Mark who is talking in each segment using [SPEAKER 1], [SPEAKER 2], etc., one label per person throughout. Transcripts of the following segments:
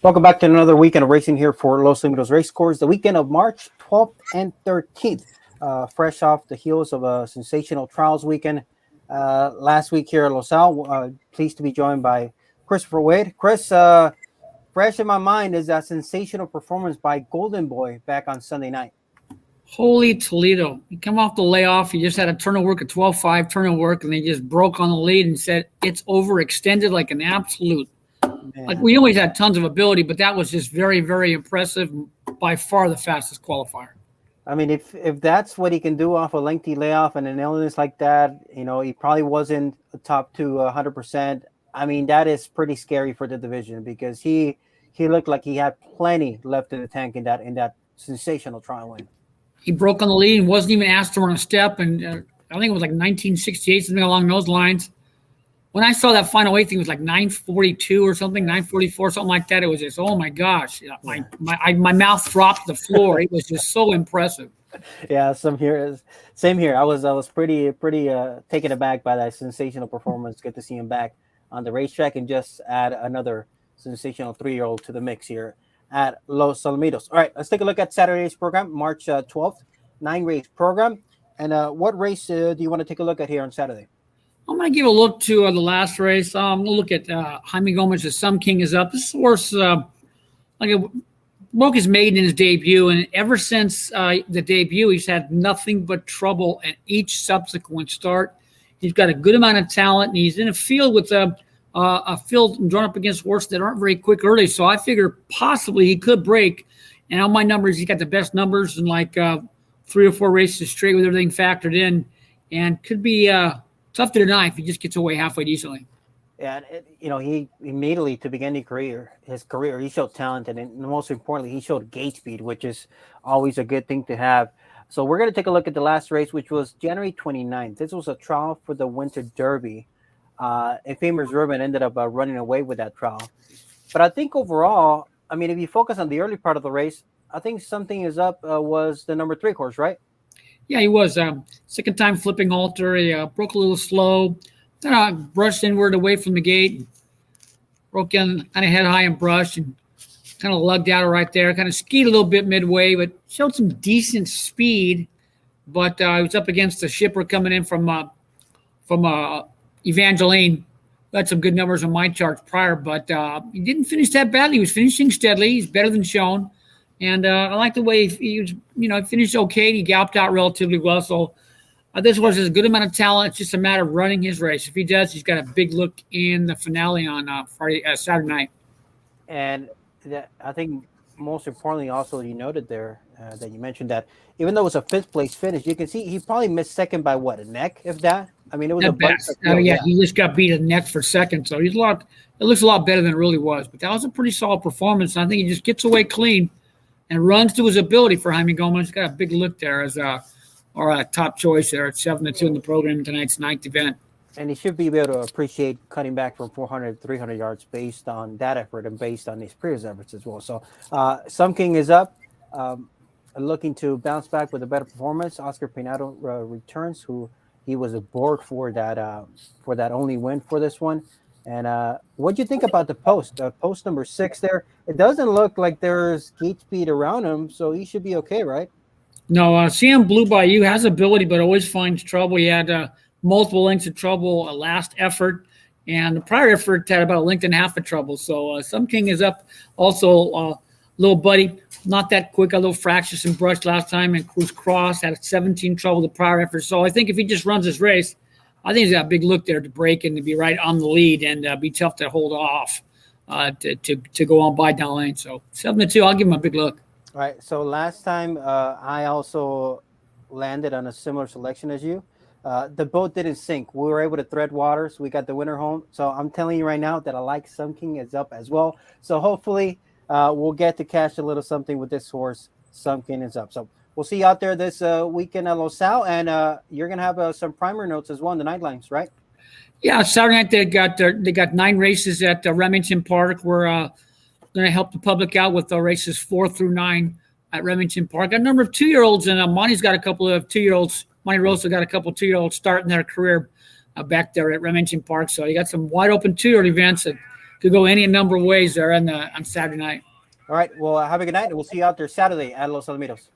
[SPEAKER 1] Welcome back to another weekend of racing here for Los Alamitos Race Course, the weekend of March 12th and 13th. Fresh off the heels of a sensational trials weekend last week here at Los Al. Pleased to be joined by Christopher Wade. Chris, fresh in my mind is that sensational performance by Golden Boy back on Sunday night.
[SPEAKER 2] Holy Toledo. You come off the layoff, you just had a turn of work, a 12-5 turn of work, and they just broke on the lead and said it's overextended like an absolute. Like we always had tons of ability, but that was just very, very impressive. By far the fastest qualifier.
[SPEAKER 1] I mean, if that's what he can do off a lengthy layoff and an illness like that, he probably wasn't top to 100%. I mean, that is pretty scary for the division because he looked like he had plenty left in the tank in that sensational trial win.
[SPEAKER 2] He broke on the lead and wasn't even asked to run a step, and I think it was like 1968, something along those lines. When I saw that final weight thing, it was like 942 or something, 944, something like that. It was just, oh my gosh, my mouth dropped to the floor. It was just so impressive.
[SPEAKER 1] Yeah, same here. I was pretty taken aback by that sensational performance. Good to see him back on the racetrack and just add another sensational 3-year-old to the mix here at Los Alamitos. All right, let's take a look at Saturday's program, March 12th, 9-race program. And what race do you want to take a look at here on Saturday?
[SPEAKER 2] I'm going to give a look to the last race. I'm going to look at Jaime Gomez's Some King is Up. This horse broke his maiden in his debut, and ever since the debut, he's had nothing but trouble at each subsequent start. He's got a good amount of talent, and he's in a field with a field drawn up against horses that aren't very quick early, so I figure possibly he could break. And on my numbers, he's got the best numbers in like 3 or 4 races straight with everything factored in, and could be tough to deny if he just gets away halfway decently.
[SPEAKER 1] Yeah, he immediately to begin his career, he showed talent, and most importantly, he showed gate speed, which is always a good thing to have. So we're going to take a look at the last race, which was January 29th. This was a trial for the Winter Derby. And Famous Ruben ended up running away with that trial. But I think overall, I mean, if you focus on the early part of the race, I think Something Is Up was the number 3 horse, right?
[SPEAKER 2] Yeah, he was. Second time flipping halter. He broke a little slow. Then brushed inward away from the gate. Broke in kind of head high and brushed and kind of lugged out right there. Kind of skied a little bit midway, but showed some decent speed. But he was up against a shipper coming in from Evangeline. Had some good numbers on my charts prior, but he didn't finish that badly. He was finishing steadily. He's better than shown. And I like the way he was, finished okay. He galloped out relatively well. So this horse has a good amount of talent. It's just a matter of running his race. If he does, he's got a big look in the finale on Saturday night.
[SPEAKER 1] And I think most importantly, also you noted there that you mentioned that even though it was a 5th place finish, you can see he probably missed second by what, a neck, if that. I mean, it was
[SPEAKER 2] he just got beat a neck for second. So it looks a lot better than it really was. But that was a pretty solid performance. And I think he just gets away clean and runs to his ability for Jaime Gomez. He's got a big look there as our top choice there at 7-2 in the program in tonight's 9th event.
[SPEAKER 1] And he should be able to appreciate cutting back from 400 to 300 yards based on that effort and based on his previous efforts as well. So Some King is Up, looking to bounce back with a better performance. Oscar Peinado returns, who he was aboard for that only win for this one. And what do you think about the post? Post number 6 there. It doesn't look like there's gate speed around him, so he should be okay, right?
[SPEAKER 2] No, Sam Blue Bayou has ability, but always finds trouble. He had multiple lengths of trouble last effort, and the prior effort had about a length and a half of trouble. So Some King is Up. Also, little buddy, not that quick, a little fractious and brushed last time, and Cruz Cross had 17 trouble the prior effort. So I think if he just runs his race, I think he's got a big look there to break and to be right on the lead and be tough to hold off to go on by down lane. So 7-2, I'll give him a big look.
[SPEAKER 1] All right. So last time I also landed on a similar selection as you. The boat didn't sink. We were able to thread water, so we got the winner home. So I'm telling you right now that I like Some King is Up as well. So hopefully we'll get to cash a little something with this horse. Some King is Up. So we'll see you out there this weekend at Los Al, and you're gonna have some primer notes as well in the nightlines, right?
[SPEAKER 2] Yeah, Saturday night they got 9 races at Remington Park. We're going to help the public out with the races 4 through 9 at Remington Park. Got a number of 2-year-olds, and Monty's got a couple of 2-year-olds. Monty Rosa got a couple of 2-year-olds starting their career back there at Remington Park. So you got some wide open 2-year-old events. And could go any number of ways there on Saturday night.
[SPEAKER 1] All right. Well, have a good night, and we'll see you out there Saturday at Los Alamitos.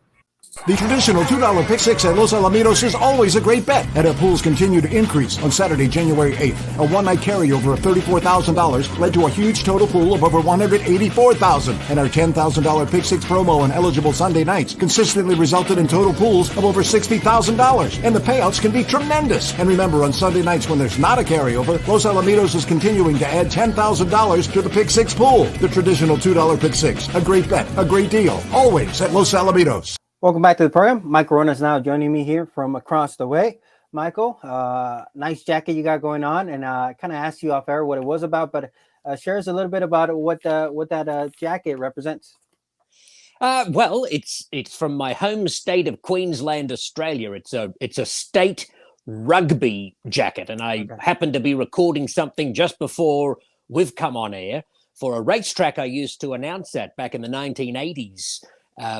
[SPEAKER 3] The traditional $2 pick six at Los Alamitos is always a great bet, and our pools continue to increase. On Saturday, January 8th, a one-night carryover of $34,000 led to a huge total pool of over $184,000, and our $10,000 pick six promo on eligible Sunday nights consistently resulted in total pools of over $60,000, and the payouts can be tremendous. And remember, on Sunday nights when there's not a carryover, Los Alamitos is continuing to add $10,000 to the pick six pool. The traditional $2 pick six, a great bet, a great deal, always at Los Alamitos.
[SPEAKER 1] Welcome back to the program. Michael Corona is now joining me here from across the way. Michael, nice jacket you got going on, and kind of asked you off air what it was about, but share us a little bit about what that jacket represents.
[SPEAKER 4] Well, it's from my home state of Queensland, Australia. It's a state rugby jacket, and I happened to be recording something just before we've come on air for a racetrack I used to announce at back in the 1980s.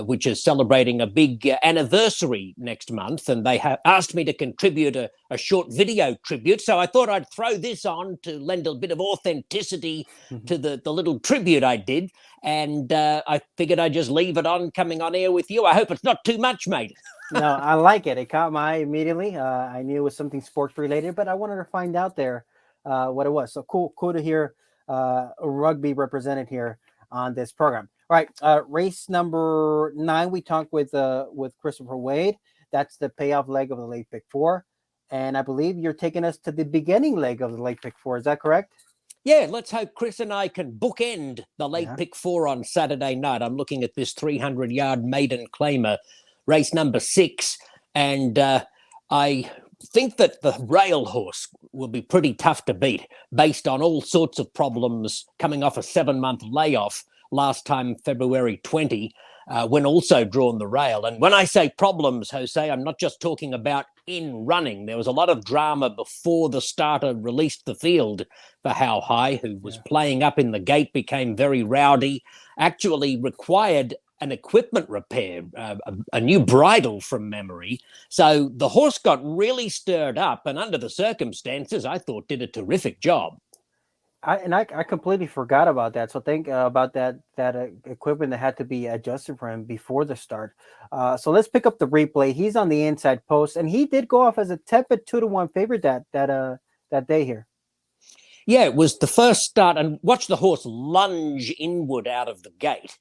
[SPEAKER 4] Which is celebrating a big anniversary next month. And they asked me to contribute a short video tribute. So I thought I'd throw this on to lend a bit of authenticity to the little tribute I did. And I figured I'd just leave it on coming on air with you. I hope it's not too much, mate.
[SPEAKER 1] No, I like it. It caught my eye immediately. I knew it was something sports related, but I wanted to find out there what it was. So cool to hear rugby represented here on this program. All right, race number 9. We talked with Christopher Wade. That's the payoff leg of the late pick 4, and I believe you're taking us to the beginning leg of the late pick 4. Is that correct?
[SPEAKER 4] Yeah, let's hope Chris and I can bookend the late pick 4 on Saturday night. I'm looking at this 300-yard maiden claimer, race number 6, and I think that the rail horse will be pretty tough to beat based on all sorts of problems coming off a 7-month layoff last time, February 20, when also drawn the rail. And when I say problems, Jose, I'm not just talking about in running. There was a lot of drama before the starter released the field for How High, who was playing up in the gate, became very rowdy, actually required an equipment repair, a new bridle from memory. So the horse got really stirred up, and under the circumstances, I thought did a terrific job.
[SPEAKER 1] I completely forgot about that. So think about that equipment that had to be adjusted for him before the start. So let's pick up the replay. He's on the inside post, and he did go off as a tepid 2-1 favorite that day here.
[SPEAKER 4] Yeah, it was the first start, and watch the horse lunge inward out of the gate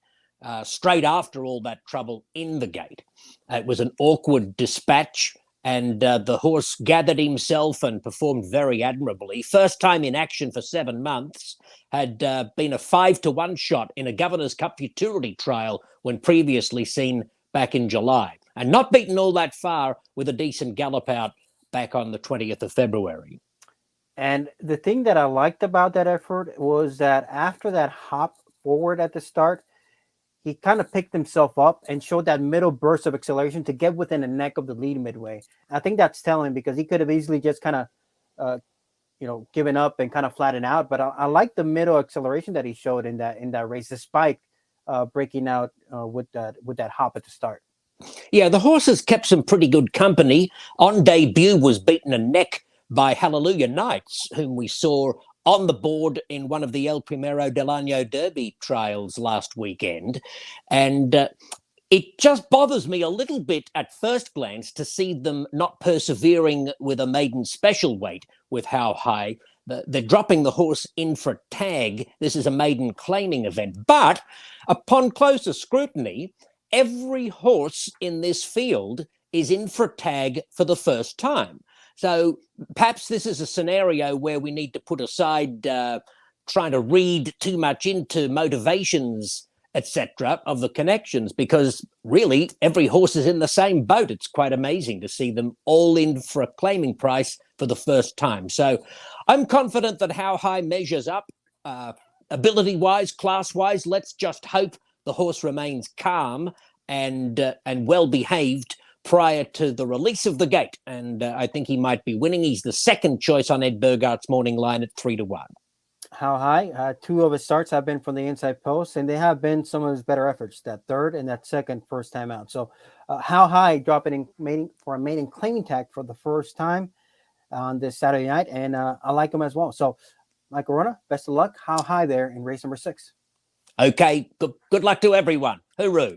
[SPEAKER 4] straight after all that trouble in the gate. It was an awkward dispatch. And the horse gathered himself and performed very admirably. First time in action for 7 months, had been a 5-1 shot in a Governor's Cup Futurity trial when previously seen back in July. And not beaten all that far with a decent gallop out back on the 20th of February.
[SPEAKER 1] And the thing that I liked about that effort was that after that hop forward at the start, he kind of picked himself up and showed that middle burst of acceleration to get within the neck of the lead midway. I think that's telling because he could have easily just kind of, given up and kind of flattened out. But I like the middle acceleration that he showed in that race, despite breaking out with that hop at the start.
[SPEAKER 4] Yeah, the horse has kept some pretty good company. On debut was beaten a neck by Hallelujah Knights, whom we saw on the board in one of the El Primero del Año Derby trials last weekend. And it just bothers me a little bit at first glance to see them not persevering with a maiden special weight with How High. They're dropping the horse in for a tag. This is a maiden claiming event. But upon closer scrutiny, every horse in this field is in for a tag for the first time. So perhaps this is a scenario where we need to put aside trying to read too much into motivations, etc., of the connections, because really every horse is in the same boat. It's quite amazing to see them all in for a claiming price for the first time. So I'm confident that How High measures up ability-wise, class-wise. Let's just hope the horse remains calm and well-behaved prior to the release of the gate. And I think he might be winning. He's the second choice on Ed Burgart's morning line at 3-1.
[SPEAKER 1] How High? 2 of his starts have been from the inside post, and they have been some of his better efforts, that third and that second first time out. So How High dropping for a maiden claiming tag for the first time on this Saturday night, and I like him as well. So Mike Corona, best of luck. How high there in race number 6?
[SPEAKER 4] Okay, good luck to everyone. Hooroo.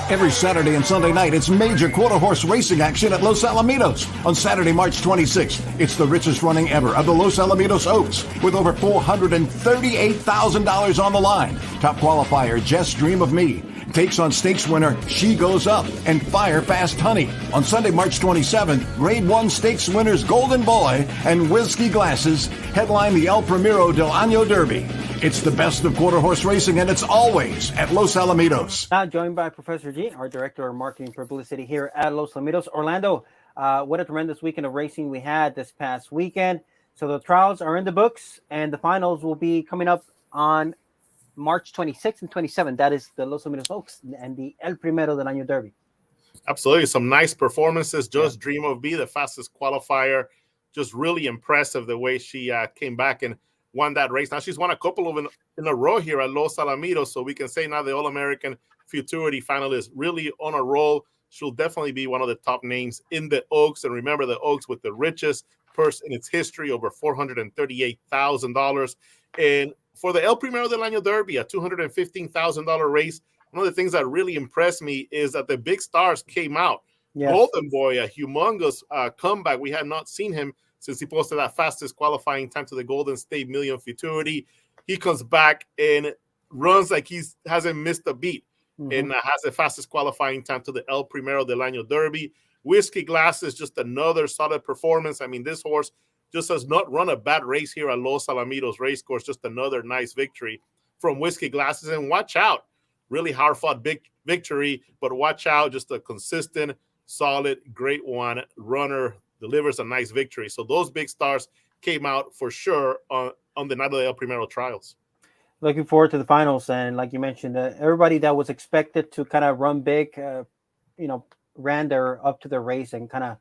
[SPEAKER 3] Every Saturday and Sunday night, it's major quarter horse racing action at Los Alamitos. On Saturday, March 26th, it's the richest running ever of the Los Alamitos Oaks, with over $438,000 on the line. Top qualifier, Jess Dream of Me, takes on stakes winner She Goes Up and Fire Fast Honey. On Sunday, March 27th, Grade 1 stakes winners Golden Boy and Whiskey Glasses headline the El Primero del Año Derby. It's the best of quarter horse racing, and it's always at Los Alamitos.
[SPEAKER 1] Now joined by Professor G, our Director of Marketing Publicity here at Los Alamitos. Orlando, what a tremendous weekend of racing we had this past weekend. So the trials are in the books, and the finals will be coming up on March 26th and 27th. That is the Los Alamitos Oaks and the El Primero del Año Derby.
[SPEAKER 5] Absolutely. Some nice performances. Just Dream of Me, the fastest qualifier. Just really impressive the way she came back and won that race. Now she's won a couple of in a row here at Los Alamitos, so we can say now the All-American Futurity finalist really on a roll. She'll definitely be one of the top names in the Oaks. And remember, the Oaks with the richest purse in its history, over $438,000. And for the El Primero del Año Derby, a $215,000 race, one of the things that really impressed me is that the big stars came out. Yes. Golden Boy, a humongous comeback. We had not seen him since he posted that fastest qualifying time to the Golden State Million Futurity. He comes back and runs like he hasn't missed a beat, and has the fastest qualifying time to the El Primero del Año Derby. Whiskey Glasses, just another solid performance. I mean, this horse just has not run a bad race here at Los Alamitos Racecourse. Just another nice victory from Whiskey Glasses. And watch out, really hard-fought big victory, but watch out, just a consistent, solid, great one runner, delivers a nice victory. So those big stars came out for sure on the night of the El Primero trials.
[SPEAKER 1] Looking forward to the finals. And like you mentioned, everybody that was expected to kind of run big, ran up to their race and kind of,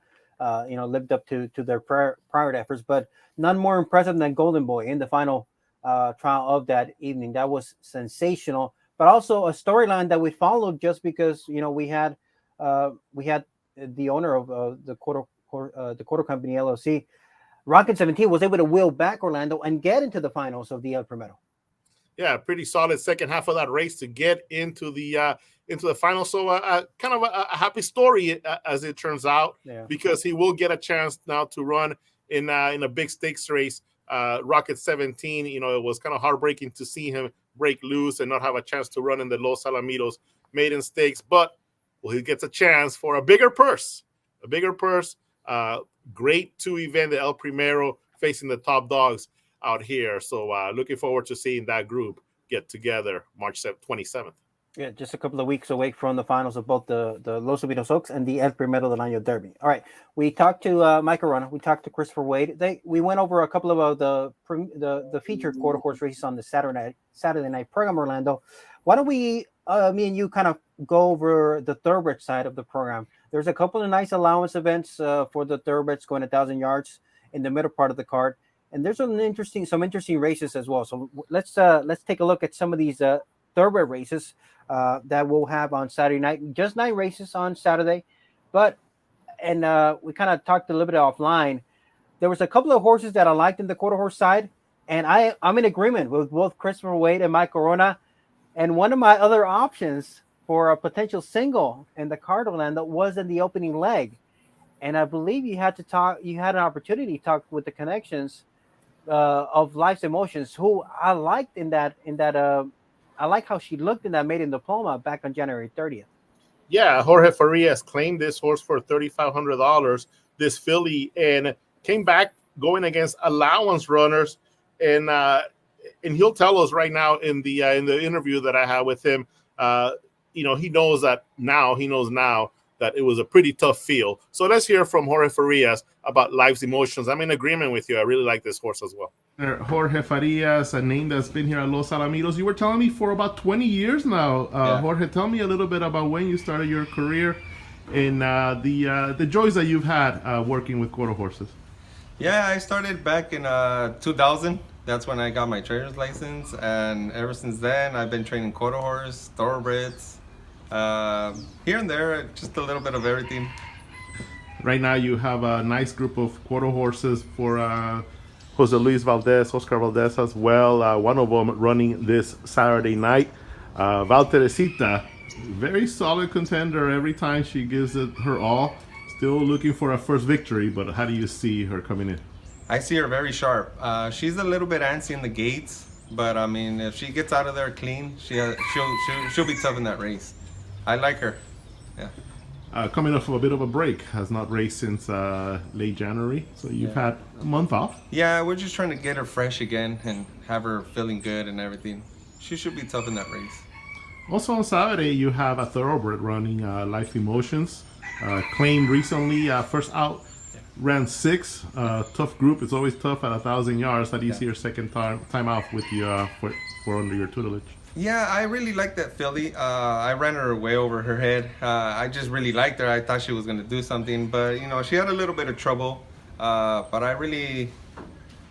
[SPEAKER 1] lived up to their prior efforts. But none more impressive than Golden Boy in the final trial of that evening. That was sensational, but also a storyline that we followed just because, we had the owner of the quarter company LLC, Rocket 17, was able to wheel back Orlando and get into the finals of the El Primero.
[SPEAKER 5] Yeah, pretty solid second half of that race to get into the final. So kind of a happy story as it turns out, because he will get a chance now to run in a big stakes race. Rocket 17, it was kind of heartbreaking to see him break loose and not have a chance to run in the Los Alamitos maiden stakes, but he gets a chance for a bigger purse. Great 2 event, the El Primero, facing the top dogs out here. So looking forward to seeing that group get together March 27th.
[SPEAKER 1] Yeah, just a couple of weeks away from the finals of both the Los Alamitos Oaks and the El Primero del Año Derby. All right, we talked to Mike Corona, we talked to Christopher Wade. We went over a couple of the featured quarter horse races on the Saturday night program, Orlando. Why don't we, me and you, kind of go over the thoroughbred side of the program? There's a couple of nice allowance events for the thoroughbreds going 1,000 yards in the middle part of the card, and there's some interesting races as well. So let's take a look at some of these thoroughbred races that we'll have on Saturday night. Just 9 races on Saturday, and we kind of talked a little bit offline. There was a couple of horses that I liked in the quarter horse side, and I'm in agreement with both Christopher Wade and Mike Corona. And one of my other options for a potential single in the card, Orlando, was in the opening leg, and I believe you had an opportunity to talk with the connections of Life's Emotions, who I liked in that. I like how she looked in that maiden diploma back on January 30th.
[SPEAKER 5] Yeah, Jorge Farias claimed this horse for $3,500, this filly, and came back going against allowance runners, and he'll tell us right now in the interview that I had with him. He knows now that it was a pretty tough field. So let's hear from Jorge Farias about Life's Emotions. I'm in agreement with you. I really like this horse as well.
[SPEAKER 6] Jorge Farias, a name that's been here at Los Alamitos. You were telling me for about 20 years now. Jorge, tell me a little bit about when you started your career and the joys that you've had working with quarter horses.
[SPEAKER 7] Yeah, I started back in 2000. That's when I got my trainer's license, and ever since then I've been training quarter horse, thoroughbreds, here and there, just a little bit of everything.
[SPEAKER 6] Right now you have a nice group of quarter horses for Jose Luis Valdez, Oscar Valdez as well. One of them running this Saturday night. Val Teresita, very solid contender every time she gives it her all. Still looking for a first victory, but how do you see her coming in?
[SPEAKER 7] I see her very sharp. She's a little bit antsy in the gates, but I mean, if she gets out of there clean, she'll be tough in that race. I like her. Yeah.
[SPEAKER 6] Coming off of a bit of a break, has not raced since late January, so you've had a month off.
[SPEAKER 7] Yeah, we're just trying to get her fresh again and have her feeling good and everything. She should be tough in that race.
[SPEAKER 6] Also on Saturday, you have a thoroughbred running Life Emotions. Claimed recently, first out, ran 6. Tough group. It's always tough at 1,000 yards. How do you see your second time out with you for under your tutelage?
[SPEAKER 7] Yeah, I really like that filly. I ran her way over her head. I just really liked her. I thought she was going to do something, but you know, she had a little bit of trouble. But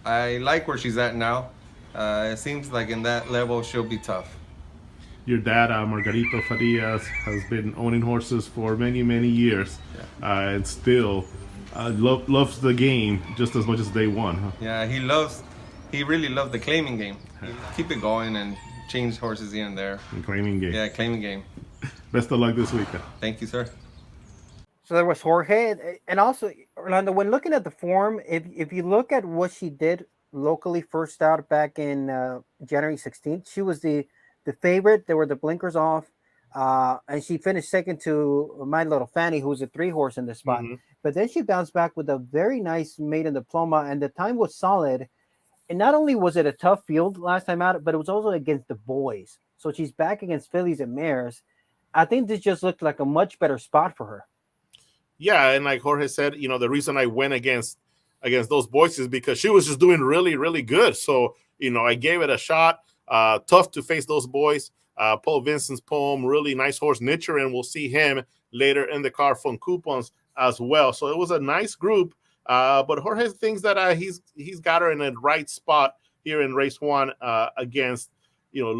[SPEAKER 7] I like where she's at now. It seems like in that level, she'll be tough.
[SPEAKER 6] Your dad, Margarito Farias, has been owning horses for many, many years, and still loves the game just as much as day one. Huh?
[SPEAKER 7] Yeah, he really loved the claiming game. Keep it going and change horses here and there.
[SPEAKER 6] The claiming game.
[SPEAKER 7] Yeah, claiming game.
[SPEAKER 6] Best of luck this weekend.
[SPEAKER 7] Thank you, sir.
[SPEAKER 1] So there was Jorge, and also Orlando. When looking at the form, if you look at what she did locally, first out back in January 16th, she was the favorite. There were the blinkers off, and she finished second to My Little Fanny, who's a 3-horse in this spot. Mm-hmm. But then she bounced back with a very nice maiden diploma, and the time was solid. And not only was it a tough field last time out, but it was also against the boys. So she's back against fillies and mares. I think this just looked like a much better spot for her.
[SPEAKER 5] Yeah, and like Jorge said, you know, the reason I went against those boys is because she was just doing really, really good. So, you know, I gave it a shot. Tough to face those boys. Paul Vincent's poem, really nice horse. Nitcher, and we'll see him later in the car from Coupons as well. So it was a nice group. But Jorge thinks that he's got her in the right spot here in race 1 against, you know,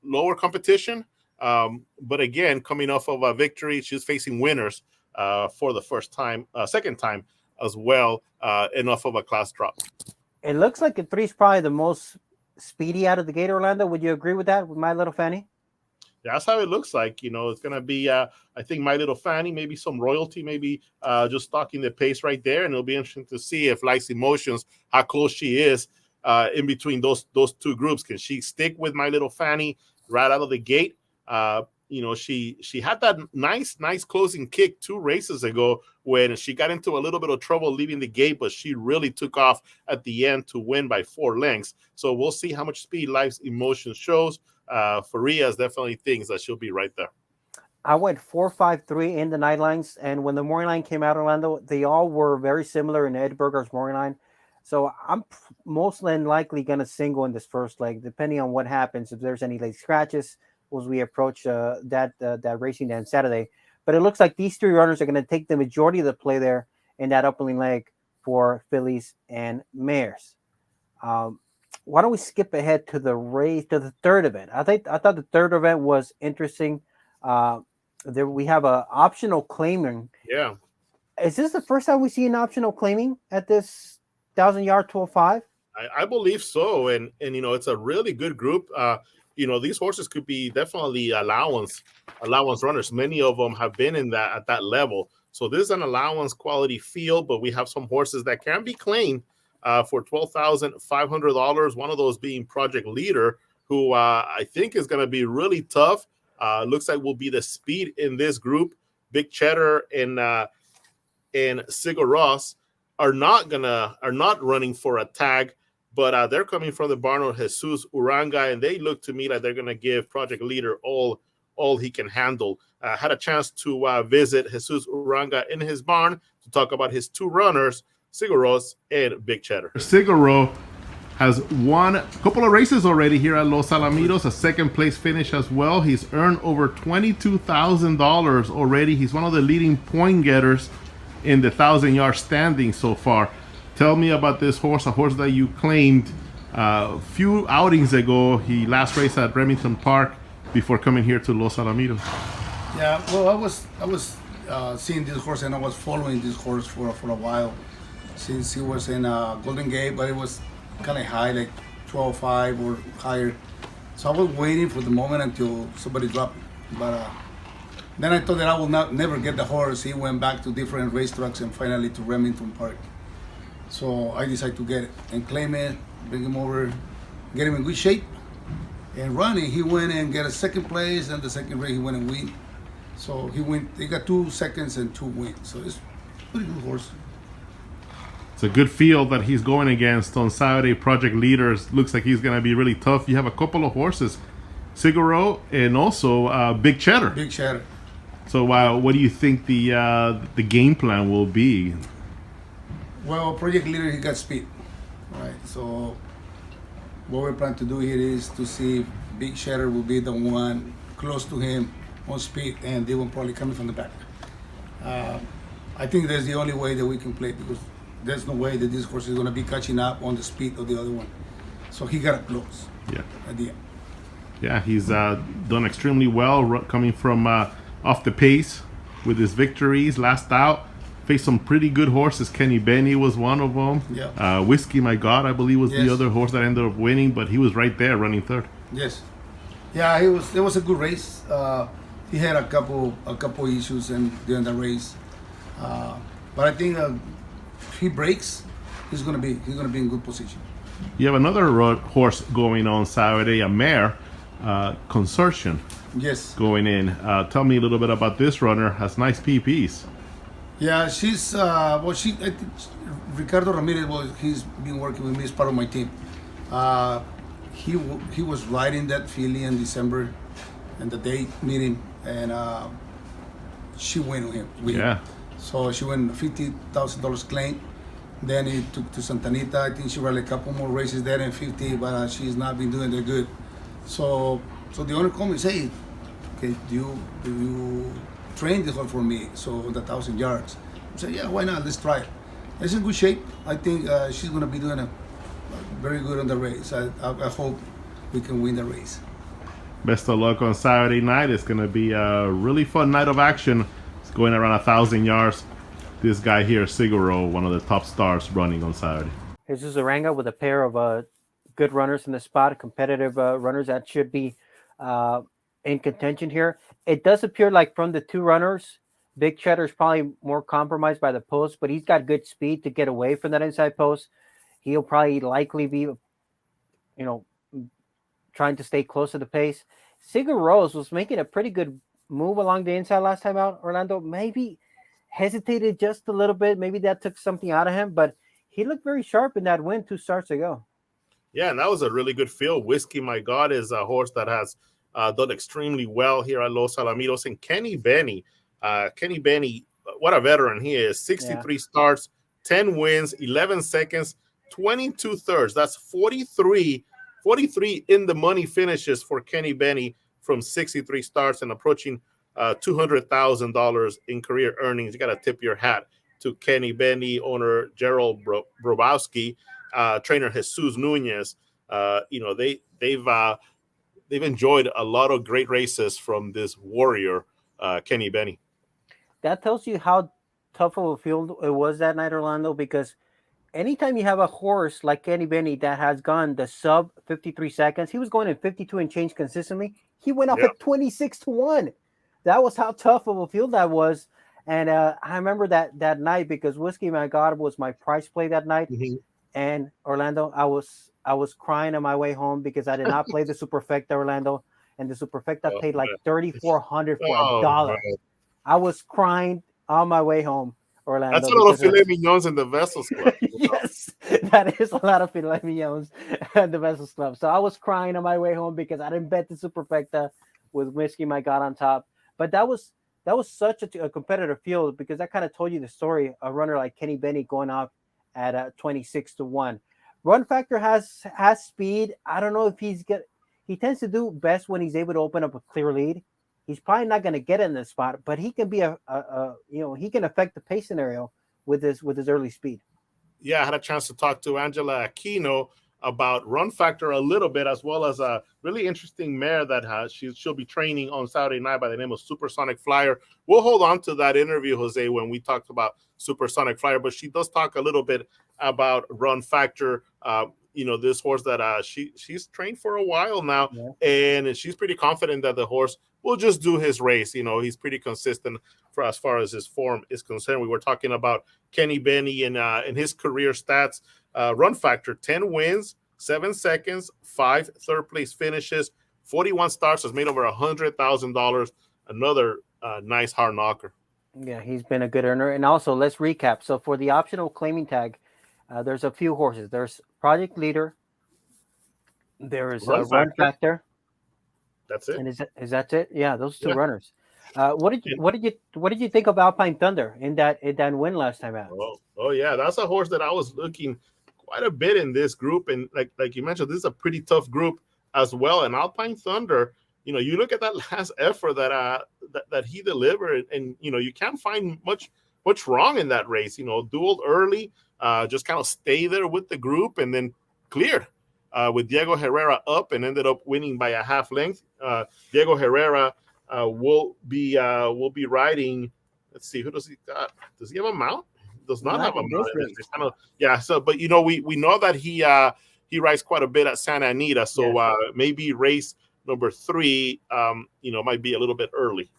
[SPEAKER 5] lower competition. But again, coming off of a victory, she's facing winners for the second time as well, enough of a class drop.
[SPEAKER 1] It looks like a 3 is probably the most speedy out of the gate, Orlando. Would you agree with that, with My Little Fanny?
[SPEAKER 5] Yeah, that's how it looks like. You know, it's going to be, I think, My Little Fanny, maybe some royalty, maybe just stalking the pace right there. And it'll be interesting to see if Life's Emotions, how close she is in between those 2 groups. Can she stick with My Little Fanny right out of the gate? You know, she had that nice closing kick 2 races ago when she got into a little bit of trouble leaving the gate, but she really took off at the end to win by 4 lengths. So we'll see how much speed Life's Emotion shows. Farias definitely thinks that she'll be right there.
[SPEAKER 1] I went 4-5-3 in the night lines, and when the morning line came out, Orlando, they all were very similar in Ed Berger's morning line. So I'm most than likely going to single in this first leg, depending on what happens, if there's any late scratches as we approach that racing day on Saturday. But it looks like these 3 runners are going to take the majority of the play there in that opening leg for fillies and mares. Why don't we skip ahead to the third event? I thought the third event was interesting. There we have a optional claiming.
[SPEAKER 5] Yeah.
[SPEAKER 1] Is this the first time we see an optional claiming at this 1,000-yard 12.5?
[SPEAKER 5] I believe so, and you know, it's a really good group. You know, these horses could be definitely allowance runners. Many of them have been at that level. So this is an allowance quality field, but we have some horses that can be claimed for $12,500. One of those being Project Leader, who I think is going to be really tough. Looks like will be the speed in this group. Big Cheddar and Sigur Ro are not running for a tag, but they're coming from the barn of Jesus Uranga, and they look to me like they're going to give Project Leader all he can handle. Had a chance to visit Jesus Uranga in his barn to talk about his 2 runners, Sigur Ro and Big Cheddar.
[SPEAKER 6] Sigur Ro has won a couple of races already here at Los Alamitos, a second place finish as well. He's earned over $22,000 already. He's one of the leading point getters in the 1,000-yard standing so far. Tell me about this horse, a horse that you claimed a few outings ago. He last raced at Remington Park before coming here to Los Alamitos.
[SPEAKER 8] Yeah, well, I was seeing this horse, and I was following this horse for a while since he was in Golden Gate, but it was kind of high, like 12.5 or higher. So I was waiting for the moment until somebody dropped it. But then I thought that I will never get the horse. He went back to different racetracks and finally to Remington Park. So I decided to get it and claim it, bring him over, get him in good shape, and running. He went and get a second place, and the second race he went and win. So he got 2 seconds and 2 wins. So it's a pretty good horse.
[SPEAKER 6] It's a good field that he's going against on Saturday. Project Leaders looks like he's going to be really tough. You have a couple of horses, Sigur Ro and also Big Cheddar.
[SPEAKER 8] Big Cheddar.
[SPEAKER 6] So what do you think the game plan will be?
[SPEAKER 8] Well, Project Leader, he got speed, right? So what we plan to do here is to see if Big Cheddar will be the one close to him on speed, and they will probably coming from the back. I think that's the only way that we can play, because there's no way that this horse is going to be catching up on the speed of the other one. So he got close.
[SPEAKER 6] Yeah.
[SPEAKER 8] At the end.
[SPEAKER 6] Yeah, he's done extremely well coming from off the pace with his victories. Last out, faced some pretty good horses. Kenny Benny was one of them.
[SPEAKER 8] Yeah.
[SPEAKER 6] Whiskey My God, I believe, was
[SPEAKER 8] Yes.
[SPEAKER 6] the other horse that ended up winning, but he was right there running third.
[SPEAKER 8] Yes. Yeah, it was a good race. He had a couple issues during the race, but I think if he breaks, he's gonna be in good position.
[SPEAKER 6] You have another horse going on Saturday, a mare, Consortium,
[SPEAKER 8] Yes.
[SPEAKER 6] going in. Tell me a little bit about this runner. Has nice PPs.
[SPEAKER 8] Yeah, she's I think Ricardo Ramirez. He's been working with me as part of my team. He was riding that filly in December, and the day meeting, and she went with him.
[SPEAKER 6] Yeah.
[SPEAKER 8] So she went $50,000 claim. Then he took to Santa Anita. I think she ran a couple more races there in 50, but she's not been doing that good. So the owner called me and said, hey, okay, do you train this one for me? So the 1,000 yards. I said, yeah, why not? Let's try it. It's in good shape. I think she's going to be doing very good on the race. I hope we can win the race.
[SPEAKER 6] Best of luck on Saturday night. It's going to be a really fun night of action. It's going around 1,000 yards. This guy here, Sigur Ro, one of the top stars running on Saturday.
[SPEAKER 1] Jesus Uranga with a pair of good runners in the spot, competitive runners that should be in contention here. It does appear like from the 2 runners, Big Cheddar is probably more compromised by the post, but he's got good speed to get away from that inside post. He'll probably likely be, trying to stay close to the pace. Sigur Ro was making a pretty good move along the inside last time out. Orlando maybe hesitated just a little bit. Maybe that took something out of him, but he looked very sharp in that win 2 starts ago.
[SPEAKER 5] Yeah, and that was a really good field. Whiskey My God is a horse that has done extremely well here at Los Alamitos. And Kenny Benny, what a veteran he is. 63 starts, 10 wins, 11 seconds, 22 thirds. That's 43 in the money finishes for Kenny Benny from 63 starts and approaching $200,000 in career earnings. You got to tip your hat to Kenny Benny, owner Gerald Brobowski, trainer Jesus Nunez. They've enjoyed a lot of great races from this warrior, Kenny Benny.
[SPEAKER 1] That tells you how tough of a field it was that night, Orlando, because anytime you have a horse like Kenny Benny that has gone the sub 53 seconds, he was going in 52 and change consistently. He went off at 26-1. That was how tough of a field that was. And I remember that night because Whiskey My God was my prize play that night.
[SPEAKER 5] Mm-hmm.
[SPEAKER 1] And Orlando, I was crying on my way home because I did not play the Superfecta, Orlando. And the Superfecta paid like $3,400 for $1. Man. I was crying on my way home, Orlando.
[SPEAKER 5] That's a lot of filet mignons in the Vessels Club.
[SPEAKER 1] Yes, that is a lot of filet mignons at the Vessels Club. So I was crying on my way home because I didn't bet the Superfecta with Whiskey My God on top. But that was such a competitive field because that kind of told you the story. A runner like Kenny Benny going off at 26-1. Run Factor has speed. I don't know if he tends to do best when he's able to open up a clear lead. He's probably not going to get in this spot, but he can be he can affect the pace scenario with his early speed.
[SPEAKER 5] Yeah, I had a chance to talk to Angela Aquino about Run Factor a little bit, as well as a really interesting mare that she'll be training on Saturday night by the name of Supersonic Flyer. We'll hold on to that interview, Jose, when we talked about Supersonic Flyer, but she does talk a little bit about Run Factor. this horse that she's trained for a while now, and she's pretty confident that the horse will just do his race. He's pretty consistent for as far as his form is concerned. We were talking about Kenny Benny and his career stats. Run factor: 10 wins, 7 seconds, 5 third-place finishes, 41 starts, has made over $100,000. Another nice hard knocker.
[SPEAKER 1] Yeah, he's been a good earner. And also, let's recap. So for the optional claiming tag, there's a few horses. There's Project Leader. There is Run Factor.
[SPEAKER 5] That's it.
[SPEAKER 1] And is that it? Yeah, those two runners. What did you think of Alpine Thunder in that win last time out?
[SPEAKER 5] Oh yeah, that's a horse that I was looking quite a bit in this group, and like you mentioned, this is a pretty tough group as well. And Alpine Thunder, you look at that last effort that he delivered, and you can't find much wrong in that race. Dueled early, just kind of stay there with the group, and then cleared with Diego Herrera up, and ended up winning by a half length. Diego Herrera will be riding. Let's see, who does he got? Does he have a mount? Does not have a mount. So, but we know that he rides quite a bit at Santa Anita, so maybe race number 3, might be a little bit early.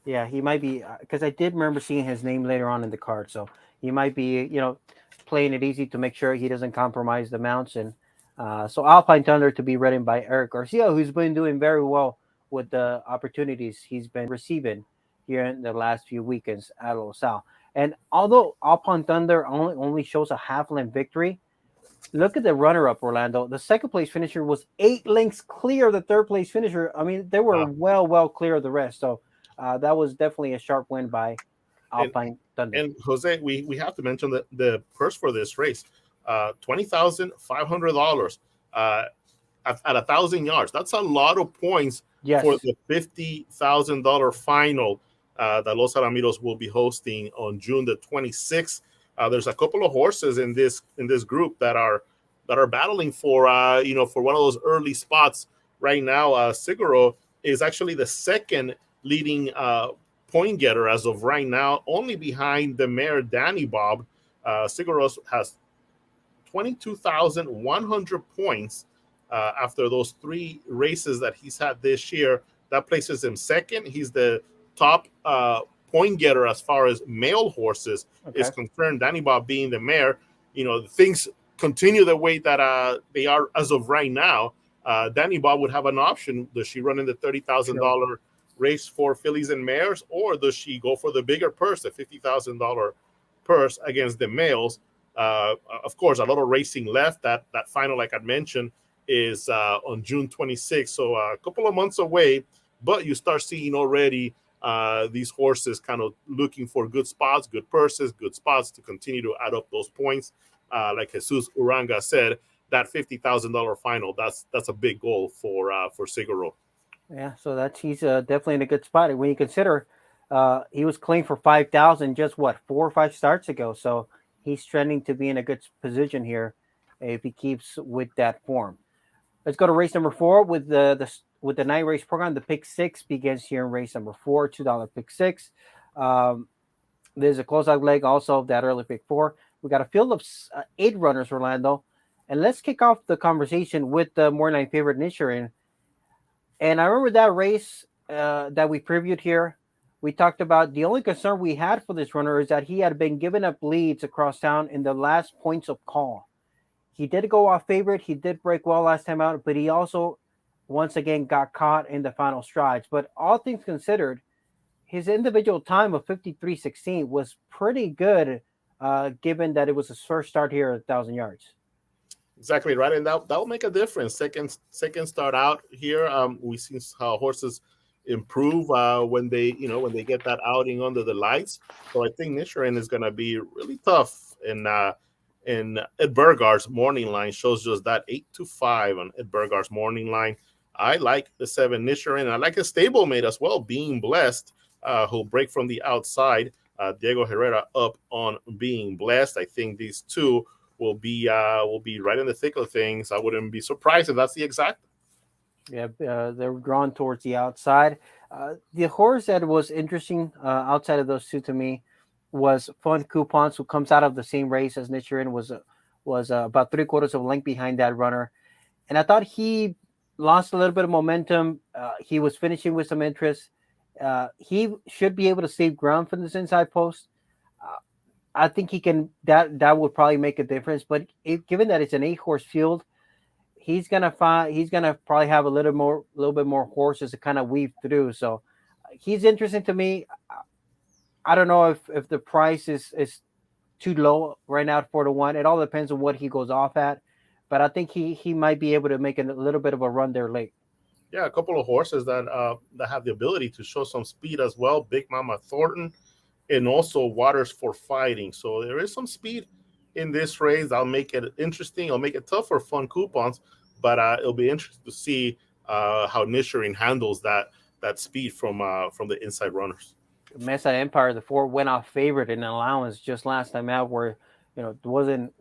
[SPEAKER 1] Yeah, he might be, because I did remember seeing his name later on in the card, so he might be, playing it easy to make sure he doesn't compromise the mounts. And so Alpine Thunder to be ridden by Eric Garcia, who's been doing very well with the opportunities he's been receiving here in the last few weekends at Los Al. And although Alpine Thunder only shows a half-length victory, look at the runner-up, Orlando. The second-place finisher was 8 lengths clear of the third-place finisher. I mean, they were well clear of the rest. So that was definitely a sharp win by Alpine Thunder.
[SPEAKER 5] And Jose, we have to mention that the purse for this race, $20,500 at 1,000 yards. That's a lot of points for the $50,000 final that Los Alamitos will be hosting on June the 26th. There's a couple of horses in this group that are battling for for one of those early spots right now. Sigur Ro is actually the second leading point getter as of right now, only behind the mare Danny Bob. Sigur Ro has 22,100 points after those 3 races that he's had this year. That places him second. He's the top point getter as far as male horses is concerned. Danny Bob being the mare. Things continue the way that they are as of right now. Danny Bob would have an option. Does she run in the $30,000 race for fillies and mares, or does she go for the bigger purse, the $50,000 purse against the males? Of course, a lot of racing left. That final, like I mentioned, is on June 26th, so a couple of months away. But you start seeing already these horses kind of looking for good spots, good purses, good spots to continue to add up those points. Like Jesus Uranga said, that $50,000 final, that's a big goal for Sigur Ro.
[SPEAKER 1] Yeah, so he's definitely in a good spot. When you consider he was claimed for 5,000 just 4 or 5 starts ago, so he's trending to be in a good position here if he keeps with that form. Let's go to race number 4 with the 9-race program. The pick 6 begins here in race number 4, $2 pick 6. There's a closeout leg also of that early pick 4. We got a field of 8 runners, Orlando, and let's kick off the conversation with the morning line favorite Nishirin. And I remember that race that we previewed here. We talked about the only concern we had for this runner is that he had been giving up leads across town in the last points of call. He did go off favorite. He did break well last time out, but he also once again got caught in the final strides. But all things considered, his individual time of 53.16 was pretty good, given that it was his first start here at 1,000 yards.
[SPEAKER 5] Exactly right, and that'll make a difference. Second start out here, we've seen how horses improve when they get that outing under the lights. So I think Nishirin is going to be really tough. And Ed Bergar's morning line shows just that 8-5 on Ed Bergar's morning line. I like the 7 Nishirin. I like a stablemate as well, Being Blessed, who'll break from the outside. Diego Herrera up on Being Blessed. I think these two will be right in the thick of things. I wouldn't be surprised if that's the exact.
[SPEAKER 1] Yeah, they're drawn towards the outside. The horse that was interesting outside of those two to me was Fun Coupons, who comes out of the same race as Nishirin, was was about 3/4 of a length behind that runner. And I thought he lost a little bit of momentum. He was finishing with some interest. He should be able to save ground from this inside post. I think he can. That would probably make a difference. But given that it's an 8-horse field, he's gonna probably have a little bit more horses to kind of weave through. So he's interesting to me. I don't know if the price is too low right now at 4-1. It all depends on what he goes off at. But I think he might be able to make a little bit of a run there late.
[SPEAKER 5] Yeah, a couple of horses that have the ability to show some speed as well. Big Mama Thornton, and also Waters for Fighting. So there is some speed in this race. I'll make it interesting. I'll make it tough for fun coupons, but it'll be interesting to see how Nishirin handles that speed from the inside runners.
[SPEAKER 1] Mesa Empire, the 4 went off favorite in allowance just last time out, where it wasn't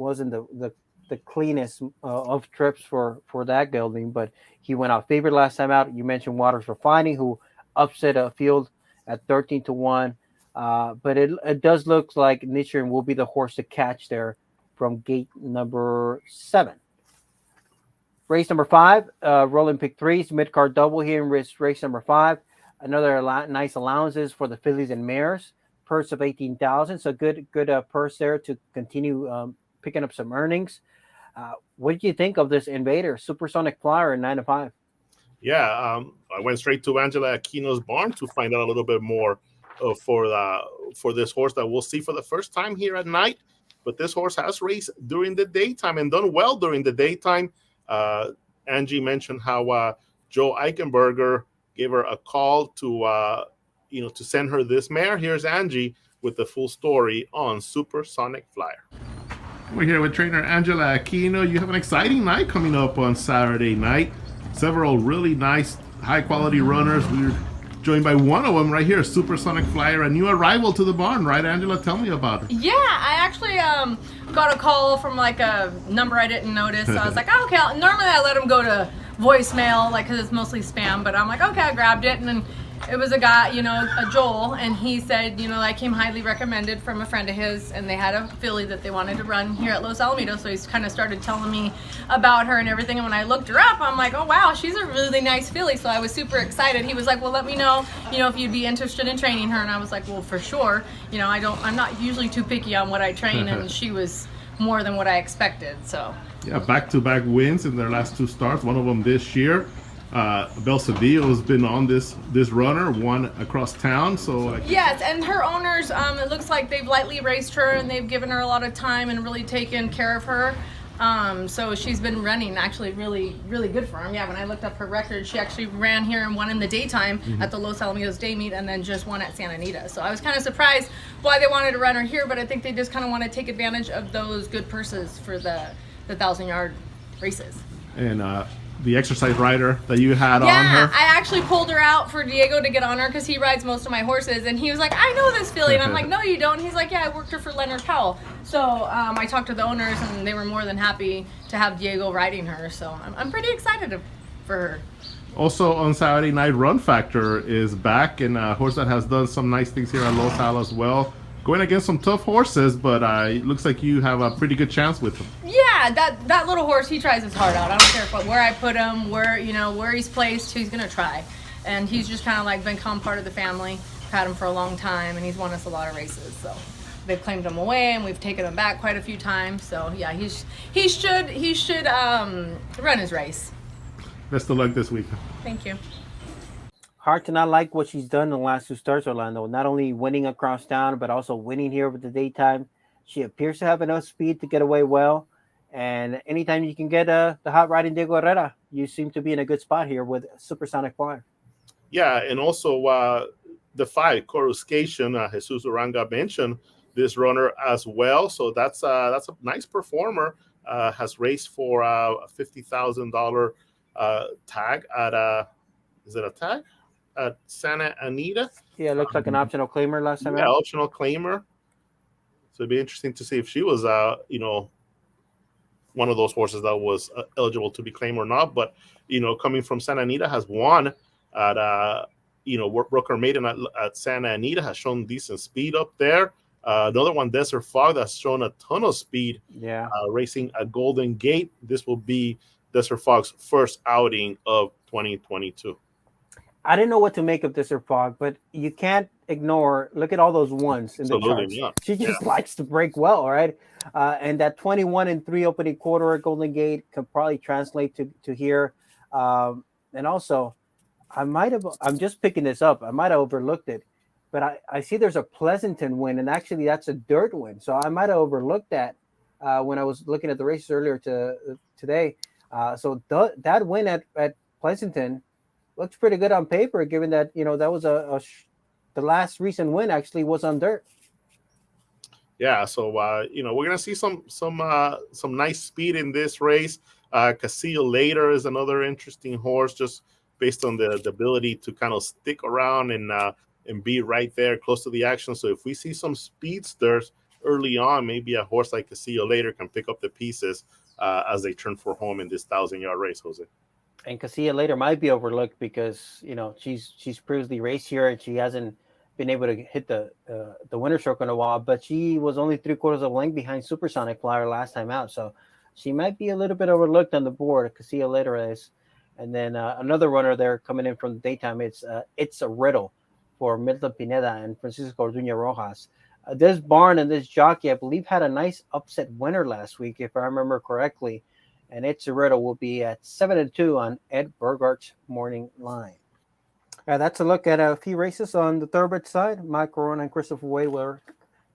[SPEAKER 1] the cleanest of trips for that gelding, but he went out favorite last time out. You mentioned Waters for Fighting, who upset a field at 13-1. But it does look like Nishirin will be the horse to catch there from gate number 7. Race number 5, rolling pick 3s, mid-card double here in race number 5. Another nice allowances for the fillies and mares, purse of 18,000. So good purse there to continue picking up some earnings. What did you think of this Invader Supersonic Flyer in 9-5?
[SPEAKER 5] Yeah, I went straight to Angela Aquino's barn to find out a little bit more for this horse that we'll see for the first time here at night. But this horse has raced during the daytime and done well during the daytime. Angie mentioned how Joe Eichenberger gave her a call to send her this mare. Here's Angie with the full story on Supersonic Flyer.
[SPEAKER 6] We're here with trainer Angela Aquino. You have an exciting night coming up on Saturday night. Several really nice, high-quality runners. We're joined by one of them right here, Supersonic Flyer, a new arrival to the barn, right, Angela? Tell me about it.
[SPEAKER 9] Yeah, I actually got a call from like a number I didn't notice. So I was like, oh, okay. Normally I let them go to voicemail, like, because it's mostly spam. But I'm like, okay, I grabbed it, and then it was a guy, a Joel, and he said, I came highly recommended from a friend of his, and they had a filly that they wanted to run here at Los Alamitos, so he's kind of started telling me about her and everything, and when I looked her up, I'm like, oh wow, she's a really nice filly, so I was super excited. He was like, well, let me know, if you'd be interested in training her, and I was like, well, for sure. I'm not usually too picky on what I train, and she was more than what I expected, so.
[SPEAKER 6] Yeah, back-to-back wins in their last 2 starts, one of them this year. Bel Seville has been on this runner, won across town. So
[SPEAKER 9] yes, and her owners, it looks like they've lightly raced her and they've given her a lot of time and really taken care of her. So she's been running actually really, really good for him. Yeah, when I looked up her record, she actually ran here and won in the daytime at the Los Alamitos Day Meet, and then just won at Santa Anita. So I was kind of surprised why they wanted to run her here, but I think they just kind of want to take advantage of those good purses for the 1,000-yard races.
[SPEAKER 6] And the exercise rider that you had on her?
[SPEAKER 9] Yeah, I actually pulled her out for Diego to get on her because he rides most of my horses, and he was like, I know this filly, and I'm like, no, you don't. And he's like, yeah, I worked her for Leonard Powell. So I talked to the owners, and they were more than happy to have Diego riding her, so I'm pretty excited for her.
[SPEAKER 6] Also on Saturday night, Run Factor is back, and a horse that has done some nice things here at Los Al as well. Going against some tough horses, but it looks like you have a pretty good chance with him.
[SPEAKER 9] Yeah, that little horse, he tries his heart out. I don't care where I put him, where he's placed, he's gonna try. And he's just kind of like become part of the family. Had him for a long time, and he's won us a lot of races. So they've claimed him away, and we've taken him back quite a few times. So yeah, he should run his race.
[SPEAKER 6] Best of luck this week.
[SPEAKER 9] Thank you.
[SPEAKER 1] Hard to not like what she's done in the last 2 starts, Orlando. Not only winning across town, but also winning here over the daytime. She appears to have enough speed to get away well. And anytime you can get the hot riding Diego Herrera, you seem to be in a good spot here with Supersonic Flyer.
[SPEAKER 5] Yeah, and also the 5, Coruscation, Jesus Uranga mentioned this runner as well. So that's a nice performer. Has raced for a $50,000 tag at is it a tag? At Santa Anita.
[SPEAKER 1] Yeah, it looks like an optional claimer last time.
[SPEAKER 5] Yeah, optional claimer. So it'd be interesting to see if she was, one of those horses that was eligible to be claimed or not. But, coming from Santa Anita, has won at, Brooker Maiden at Santa Anita, has shown decent speed up there. Another one, Desert Fog, that's shown a ton of speed.
[SPEAKER 1] Yeah.
[SPEAKER 5] Racing at Golden Gate. This will be Desert Fog's first outing of 2022.
[SPEAKER 1] I didn't know what to make of Desert Fog, but you can't ignore. Look at all those ones in the charts.
[SPEAKER 5] Yeah.
[SPEAKER 1] She just likes to break well, right? And that 21-3 opening quarter at Golden Gate could probably translate to here. And also, I'm just picking this up. I might have overlooked it, but I see there's a Pleasanton win, and actually that's a dirt win. So I might have overlooked that when I was looking at the races earlier today. So that win at Pleasanton looks pretty good on paper, given that that was the last recent win actually was on dirt.
[SPEAKER 5] Yeah, so we're gonna see some nice speed in this race. Casillo Later is another interesting horse, just based on the ability to kind of stick around and be right there close to the action. So if we see some speedsters early on, maybe a horse like Casillo Later can pick up the pieces as they turn for home in this 1,000-yard race, Jose.
[SPEAKER 1] And Casillo Later might be overlooked because she's previously raced here and she hasn't been able to hit the winner's circle in a while, but she was only 3/4 of a length behind Supersonic Flyer last time out, so she might be a little bit overlooked on the board. Casillo Later is. And then another runner there coming in from the daytime, it's a riddle for Milton Pineda and Francisco Orduña Rojas. This barn and this jockey, I believe, had a nice upset winner last week, if I remember correctly. And It's a Riddle will be at 7-2 on Ed Burgart's morning line. That's a look at a few races on the thoroughbred side. Mike Corona and Christopher Wade were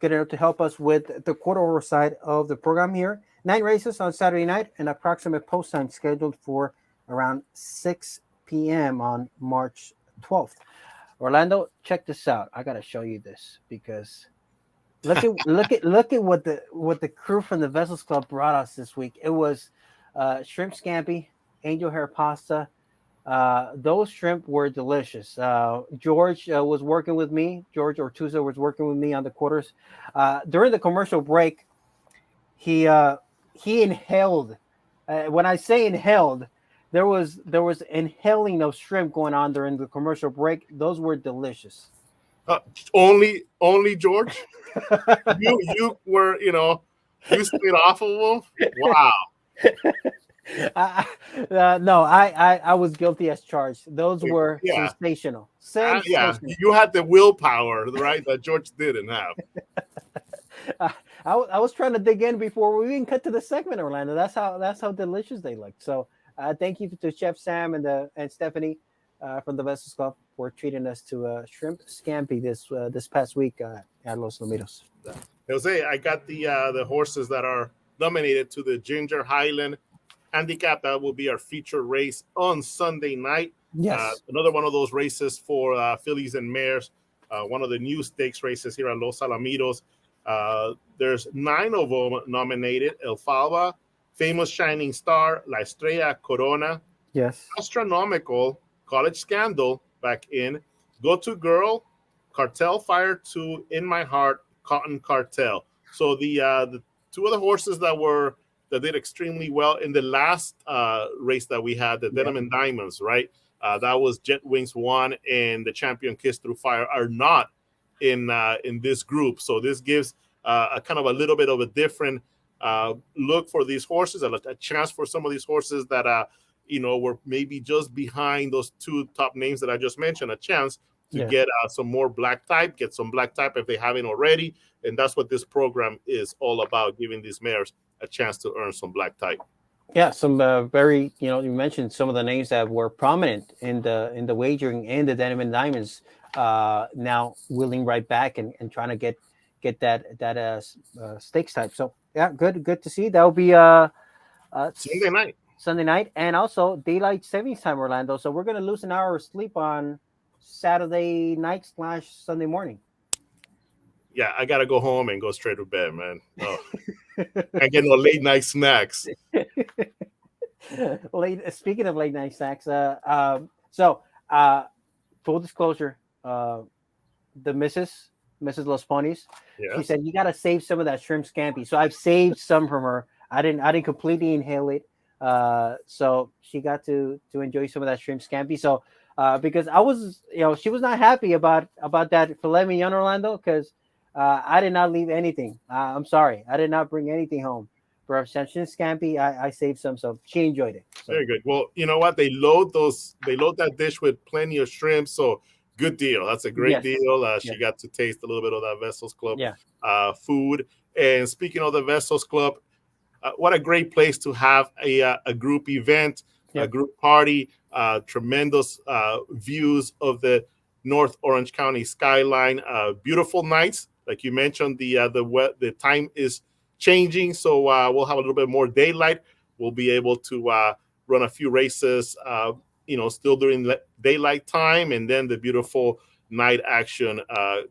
[SPEAKER 1] good enough to help us with the quarter-over side of the program here. 9 races on Saturday night, and approximate post time scheduled for around 6 p.m. on March 12th. Orlando, check this out. I gotta show you this because look at what the crew from the Vessels Club brought us this week. It was shrimp scampi, angel hair pasta. Those shrimp were delicious. George was working with me. George Ortuzzo was working with me on the quarters. During the commercial break, he inhaled. When I say inhaled, there was inhaling of shrimp going on during the commercial break. Those were delicious.
[SPEAKER 5] Only George. you were you stayed off of them. Wow.
[SPEAKER 1] No, I was guilty as charged. Those were sensational.
[SPEAKER 5] Yeah, you had the willpower, right, that George didn't have.
[SPEAKER 1] I was trying to dig in before we even cut to the segment, Orlando. That's how delicious they looked. So thank you to Chef Sam and Stephanie from the Vessels Club for treating us to shrimp scampi this past week at Los Alamitos.
[SPEAKER 5] Jose, I got the horses that are nominated to the Ginger Highland Handicap. That will be our feature race on Sunday night.
[SPEAKER 1] Yes.
[SPEAKER 5] Another one of those races for fillies and mares. One of the new stakes races here at Los Alamitos. There's 9 of them nominated. El Falva, Famous Shining Star, La Estrella Corona,
[SPEAKER 1] yes,
[SPEAKER 5] Astronomical, College Scandal, back in, Go To Girl, Cartel Fire 2, In My Heart, Cotton Cartel. So the 2 of the horses that did extremely well in the last race that we had, the Denim and Diamonds, right? That was Jet Wings 1 and the Champion Kiss Through Fire are not in this group. So this gives a kind of a little bit of a different look for these horses, a chance for some of these horses that were maybe just behind those 2 top names that I just mentioned, a chance to get some more black type, get some black type if they haven't already. And that's what this program is all about, giving these mares a chance to earn some black type.
[SPEAKER 1] Yeah, some very, you mentioned some of the names that were prominent in the wagering and the Denim and Diamonds now wheeling right back and trying to get that stakes type. So yeah, good to see. That will be Sunday night, and also daylight savings time, Orlando. So we're gonna lose an hour of sleep on Saturday night / Sunday morning.
[SPEAKER 5] Yeah, I gotta go home and go straight to bed, man. Oh. I get no late night snacks.
[SPEAKER 1] Speaking of late night snacks, full disclosure, the Mrs. Los Ponies, she said you gotta save some of that shrimp scampi. So I've saved some from her. I didn't completely inhale it. So she got to enjoy some of that shrimp scampi. So because I was, she was not happy about that filet mignon, Orlando, because I did not leave anything. I'm sorry. I did not bring anything home. For Ascension Scampi, I saved some, so she enjoyed it. So.
[SPEAKER 5] Very good. Well, you know what? They load that dish with plenty of shrimp, so good deal. That's a great deal. She got to taste a little bit of that Vessels Club food. And speaking of the Vessels Club, what a great place to have a group event, a group party, tremendous views of the North Orange County skyline, beautiful nights. Like you mentioned, the time is changing, so we'll have a little bit more daylight. We'll be able to run a few races, still during daylight time, and then the beautiful night action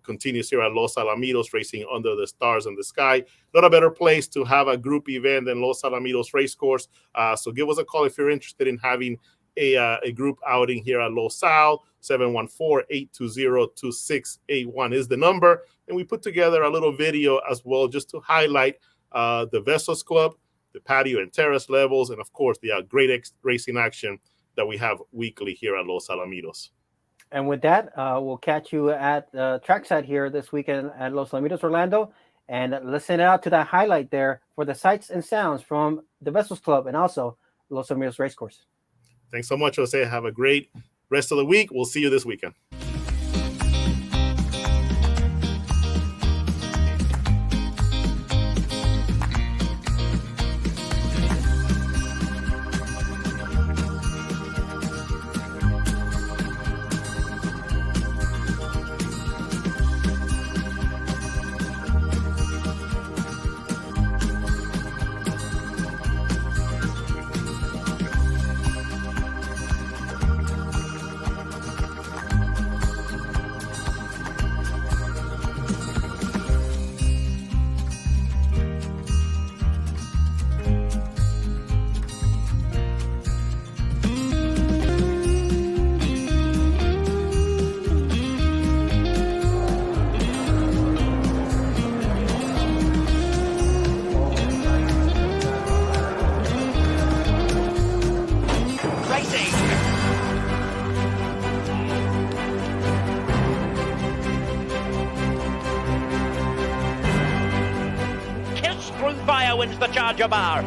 [SPEAKER 5] continues here at Los Alamitos, racing under the stars in the sky. Not a better place to have a group event than Los Alamitos Racecourse. So give us a call if you're interested in having a group outing here at Los Al. 714-820-2681 is the number. And we put together a little video as well just to highlight the Vessels Club, the patio and terrace levels, and of course the great racing action that we have weekly here at Los Alamitos.
[SPEAKER 1] And with that, we'll catch you at trackside here this weekend at Los Alamitos, Orlando, and listen out to that highlight there for the sights and sounds from the Vessels Club and also Los Alamitos Racecourse.
[SPEAKER 5] Thanks so much, Jose. Have a great rest of the week. We'll see you this weekend.
[SPEAKER 10] Wins the Charger bar.